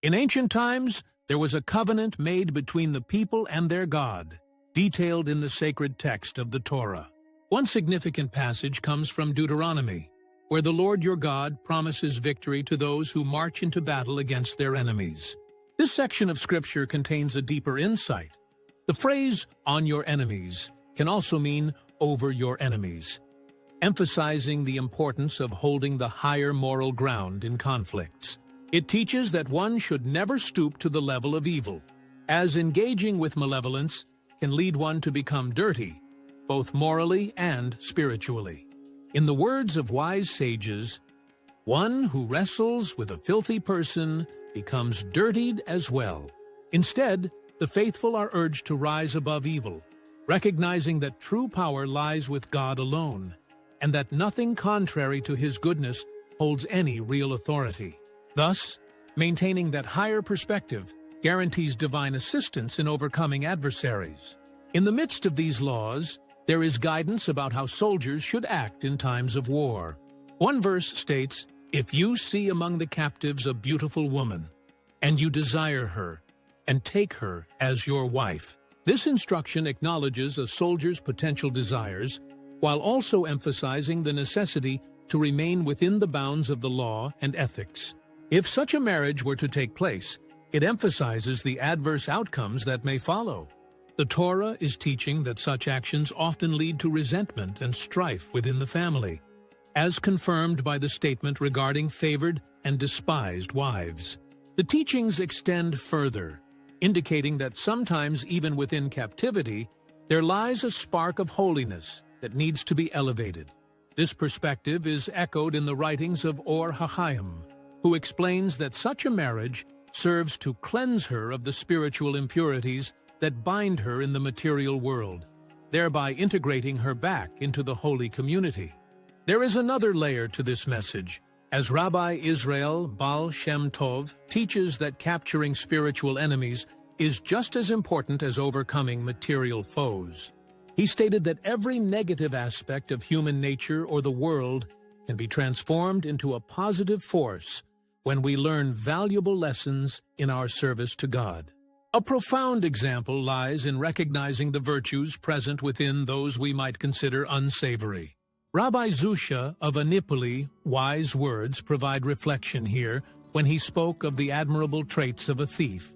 In ancient times, there was a covenant made between the people and their God, detailed in the sacred text of the Torah. One significant passage comes from Deuteronomy, where the Lord your God promises victory to those who march into battle against their enemies. This section of Scripture contains a deeper insight. The phrase, "on your enemies," can also mean "over your enemies," emphasizing the importance of holding the higher moral ground in conflicts. It teaches that one should never stoop to the level of evil, as engaging with malevolence can lead one to become dirty, both morally and spiritually. In the words of wise sages, one who wrestles with a filthy person becomes dirtied as well. Instead, the faithful are urged to rise above evil, recognizing that true power lies with God alone, and that nothing contrary to His goodness holds any real authority. Thus, maintaining that higher perspective guarantees divine assistance in overcoming adversaries. In the midst of these laws, there is guidance about how soldiers should act in times of war. One verse states, "If you see among the captives a beautiful woman, and you desire her, and take her as your wife." This instruction acknowledges a soldier's potential desires, while also emphasizing the necessity to remain within the bounds of the law and ethics. If such a marriage were to take place, it emphasizes the adverse outcomes that may follow. The Torah is teaching that such actions often lead to resentment and strife within the family, as confirmed by the statement regarding favored and despised wives. The teachings extend further, indicating that sometimes even within captivity, there lies a spark of holiness that needs to be elevated. This perspective is echoed in the writings of Or HaChaim, who explains that such a marriage serves to cleanse her of the spiritual impurities that bind her in the material world, thereby integrating her back into the holy community. There is another layer to this message, as Rabbi Israel Baal Shem Tov teaches that capturing spiritual enemies is just as important as overcoming material foes. He stated that every negative aspect of human nature or the world can be transformed into a positive force when we learn valuable lessons in our service to God. A profound example lies in recognizing the virtues present within those we might consider unsavory. Rabbi Zusha of Anipoli, wise words provide reflection here when he spoke of the admirable traits of a thief,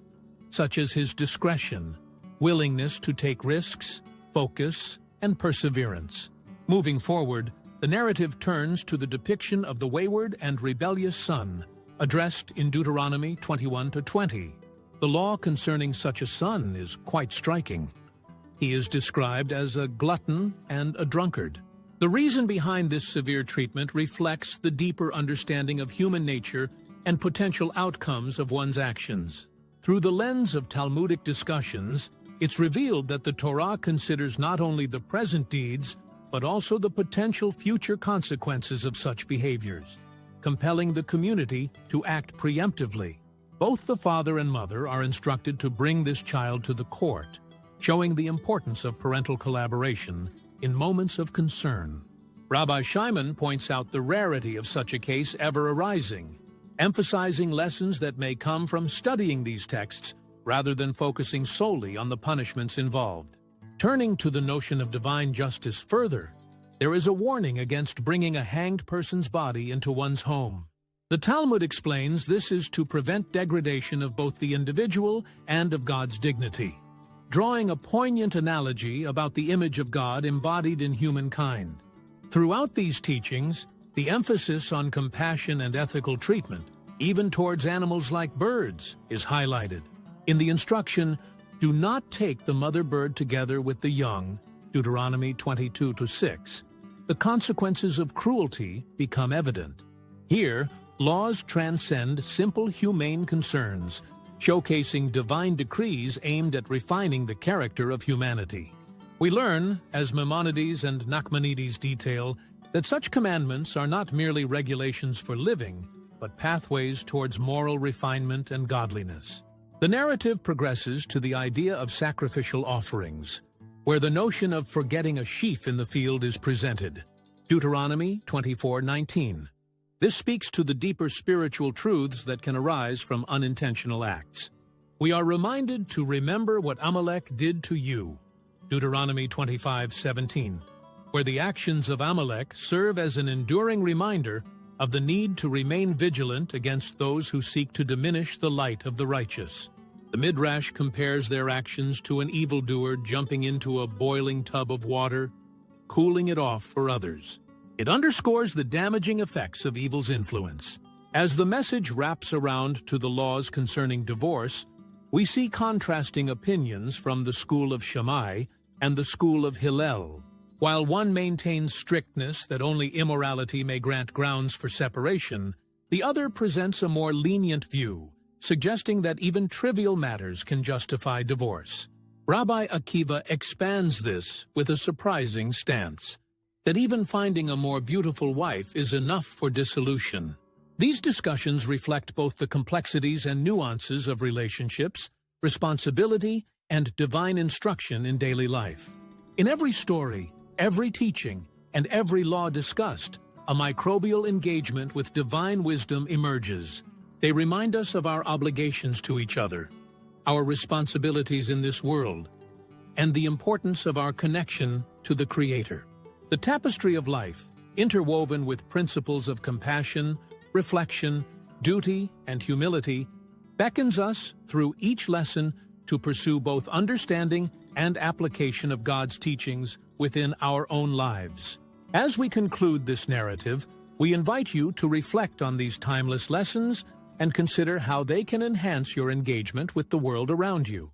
such as his discretion, willingness to take risks, focus, and perseverance. Moving forward, the narrative turns to the depiction of the wayward and rebellious son, addressed in Deuteronomy 21-20. The law concerning such a son is quite striking. He is described as a glutton and a drunkard. The reason behind this severe treatment reflects the deeper understanding of human nature and potential outcomes of one's actions. Through the lens of Talmudic discussions, it's revealed that the Torah considers not only the present deeds, but also the potential future consequences of such behaviors, compelling the community to act preemptively. Both the father and mother are instructed to bring this child to the court, showing the importance of parental collaboration in moments of concern. Rabbi Shimon points out the rarity of such a case ever arising, emphasizing lessons that may come from studying these texts rather than focusing solely on the punishments involved. Turning to the notion of divine justice further, there is a warning against bringing a hanged person's body into one's home. The Talmud explains this is to prevent degradation of both the individual and of God's dignity, drawing a poignant analogy about the image of God embodied in humankind. Throughout these teachings, the emphasis on compassion and ethical treatment, even towards animals like birds, is highlighted. In the instruction, "Do not take the mother bird together with the young," Deuteronomy 22-6, the consequences of cruelty become evident. Here, laws transcend simple humane concerns, showcasing divine decrees aimed at refining the character of humanity. We learn, as Maimonides and Nachmanides detail, that such commandments are not merely regulations for living, but pathways towards moral refinement and godliness. The narrative progresses to the idea of sacrificial offerings, where the notion of forgetting a sheaf in the field is presented. Deuteronomy 24:19. This speaks to the deeper spiritual truths that can arise from unintentional acts. We are reminded to remember what Amalek did to you, Deuteronomy 25:17, where the actions of Amalek serve as an enduring reminder of the need to remain vigilant against those who seek to diminish the light of the righteous. The Midrash compares their actions to an evildoer jumping into a boiling tub of water, cooling it off for others. It underscores the damaging effects of evil's influence. As the message wraps around to the laws concerning divorce, we see contrasting opinions from the school of Shammai and the school of Hillel. While one maintains strictness that only immorality may grant grounds for separation, the other presents a more lenient view, suggesting that even trivial matters can justify divorce. Rabbi Akiva expands this with a surprising stance, that even finding a more beautiful wife is enough for dissolution. These discussions reflect both the complexities and nuances of relationships, responsibility, and divine instruction in daily life. In every story, every teaching, and every law discussed, a microbial engagement with divine wisdom emerges. They remind us of our obligations to each other, our responsibilities in this world, and the importance of our connection to the Creator. The tapestry of life, interwoven with principles of compassion, reflection, duty, and humility, beckons us through each lesson to pursue both understanding and application of God's teachings within our own lives. As we conclude this narrative, we invite you to reflect on these timeless lessons and consider how they can enhance your engagement with the world around you.